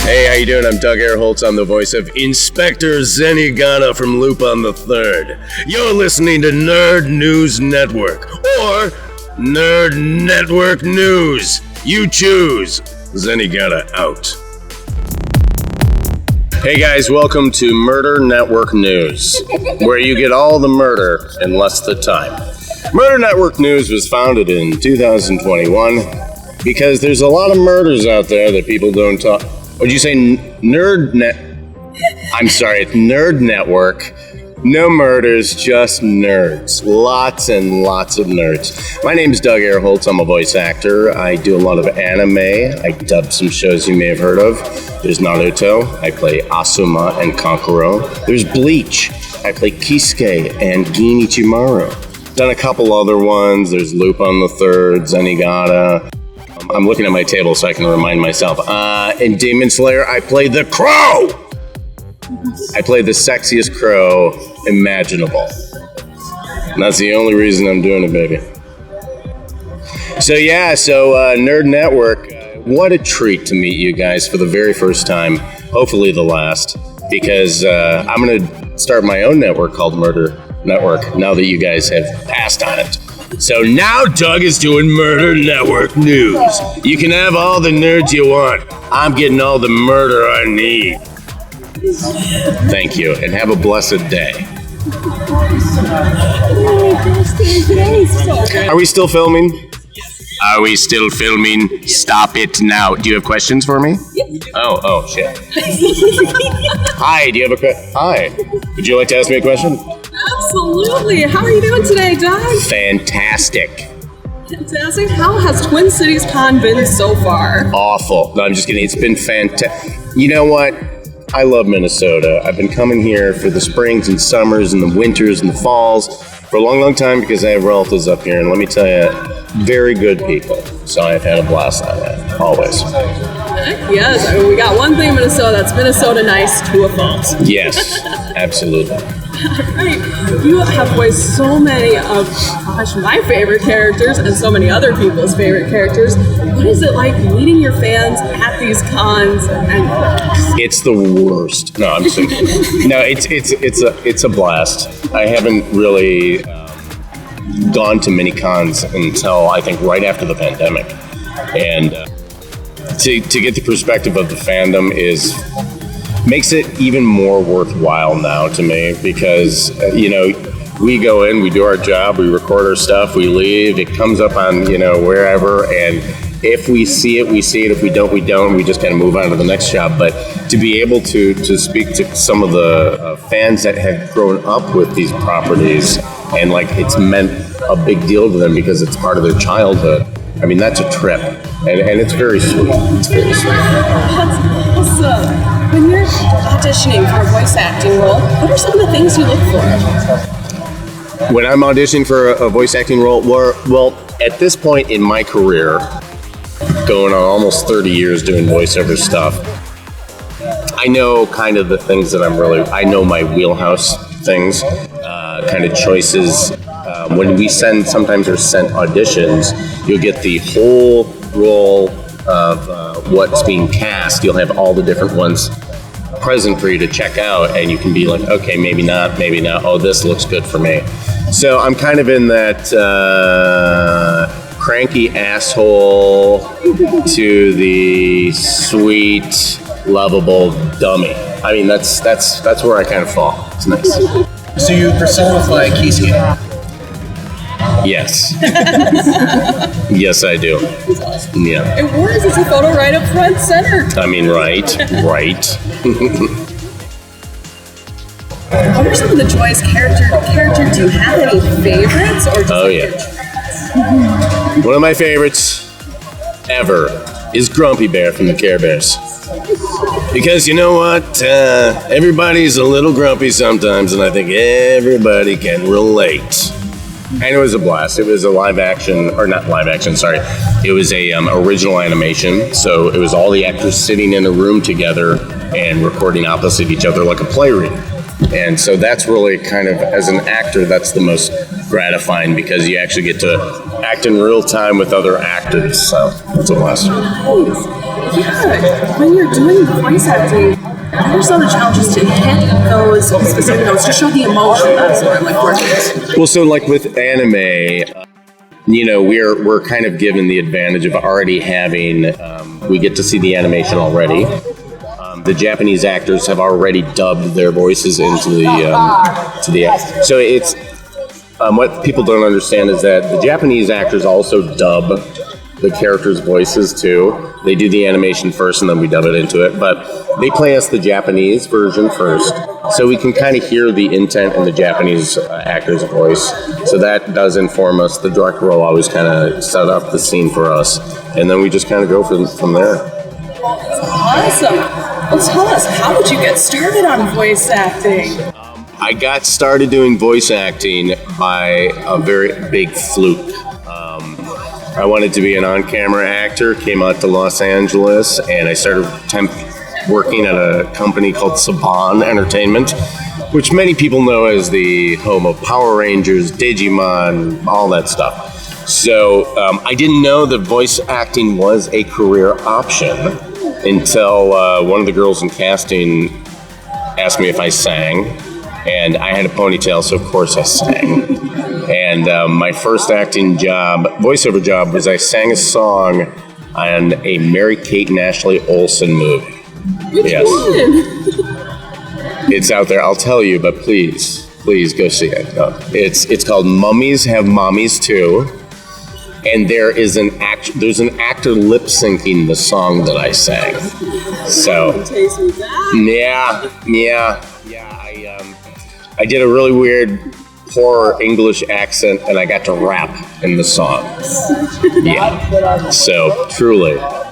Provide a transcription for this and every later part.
Hey, how you doing? I'm Doug Erholtz. I'm the voice of Inspector ZENIGATA from Lupin the Third. You're listening to Nerd News Network, or Nerd Network News. You choose. ZENIGATA out. Hey guys, welcome to Murder Network News, where you get all the murder in less the time. Murder Network News was founded in 2021 because there's a lot of murders out there that people don't talk. What'd you say? I'm sorry, it's Nerd Network. No murders, just nerds. Lots and lots of nerds. My name is Doug Erholtz. I'm a voice actor. I do a lot of anime. I dub some shows you may have heard of. There's Naruto. I play Asuma and Kankuro. There's Bleach. I play KISUKE and ICHIMARU. Done a couple other ones. There's Lupin the Third, ZENIGATA. I'm looking at my table so I can remind myself. In Demon Slayer, I play the Crow! I play the sexiest crow imaginable. And that's the only reason I'm doing it, baby. So Nerd Network, what a treat to meet you guys for the very first time, hopefully the last, because I'm going to start my own network called Murder Network now that you guys have passed on it. So now Doug is doing Murder Network News. You can have all the nerds you want. I'm getting all the murder I need. Thank you, and have a blessed day. Are we still filming? Are we still filming? Stop it now. Do you have questions for me? Oh, shit. Hi, do you have a question? Hi. Would you like to ask me a question? Absolutely. How are you doing today, Doug? Fantastic. Fantastic. How has Twin Cities Con been so far? Awful. No, I'm just kidding. It's been fantastic. You know what? I love Minnesota. I've been coming here for the springs and summers and the winters and the falls for a long, long time because I have relatives up here. And let me tell you, very good people. So I've had a blast on that, always. Yes, I mean, we got one thing in Minnesota that's Minnesota nice to a fault. Yes, absolutely. Right. You have voiced so many of my favorite characters and so many other people's favorite characters. What is it like meeting your fans at these cons? It's the worst. No, I'm just no. It's a blast. I haven't really gone to many cons until I think right after the pandemic, and to get the perspective of the fandom makes it even more worthwhile now to me because, we go in, we do our job, we record our stuff, we leave, it comes up on, wherever, and if we see it, we see it. If we don't, we don't. We just kind of move on to the next job. But to be able to speak to some of the fans that have grown up with these properties and, it's meant a big deal to them because it's part of their childhood, I mean, that's a trip. And it's very sweet. It's very sweet. That's awesome. When you're auditioning for a voice acting role, what are some of the things you look for? When I'm auditioning for a voice acting role, well, at this point in my career, going on almost 30 years doing voiceover stuff, I know kind of the things that I know my wheelhouse things, kind of choices. When we sometimes are sent auditions, you'll get the whole role of what's being cast. You'll have all the different ones present for you to check out, and you can be like, okay, maybe not. Oh, this looks good for me. So I'm kind of in that cranky asshole to the sweet, lovable dummy. I mean, that's where I kind of fall. It's nice. So you personify KISUKE? Yes. Yes, I do. Yeah. And where is this photo right up front center? I mean, right. What are some of the joyous characters? Do you have any favorites? Or just One of my favorites ever is Grumpy Bear from the Care Bears. Because you know what? Everybody's a little grumpy sometimes, and I think everybody can relate. And it was a blast. It was a live action, or not live action, sorry. It was a original animation, so it was all the actors sitting in a room together and recording opposite each other like a play reading. And so that's really kind of, as an actor, that's the most gratifying because you actually get to act in real time with other actors. So it's a blast. Yeah, when you're doing voice acting, what are some of the challenges to hit those specific notes to show the emotion that's what like working? Well, so like with anime, you know, we're kind of given the advantage of already having, we get to see the animation already. The Japanese actors have already dubbed their voices into the so it's what people don't understand is that the Japanese actors also dub the characters' voices too. They do the animation first and then we dub it into it, but they play us the Japanese version first, so we can kind of hear the intent in the Japanese actor's voice. So that does inform us. The director will always kind of set up the scene for us, and then we just kind of go from there. Awesome. Well, tell us, how did you get started on voice acting? I got started doing voice acting by a very big fluke. I wanted to be an on-camera actor, came out to Los Angeles, and I started working at a company called Saban Entertainment, which many people know as the home of Power Rangers, Digimon, all that stuff. So I didn't know that voice acting was a career option until one of the girls in casting asked me if I sang, and I had a ponytail, so of course I sang. And my first acting job, voiceover job, was I sang a song on a Mary-Kate and Ashley Olsen movie. Which one? It's out there, I'll tell you, but please go see it. It's called Mummies Have Mommies Too. And there's an actor lip syncing the song that I sang. So, yeah. I did a really weird, poor English accent, and I got to rap in the song. Yeah. So, truly, yeah.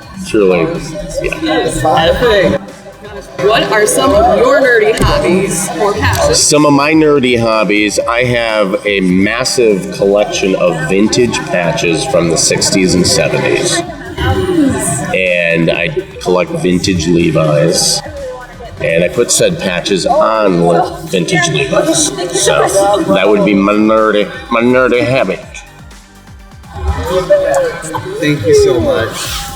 What are some of your nerdy hobbies or passions? Some of my nerdy hobbies, I have a massive collection of vintage patches from the 60s and 70s. And I collect vintage Levi's. And I put said patches on vintage Levi's. So that would be my nerdy habit. Thank you so much.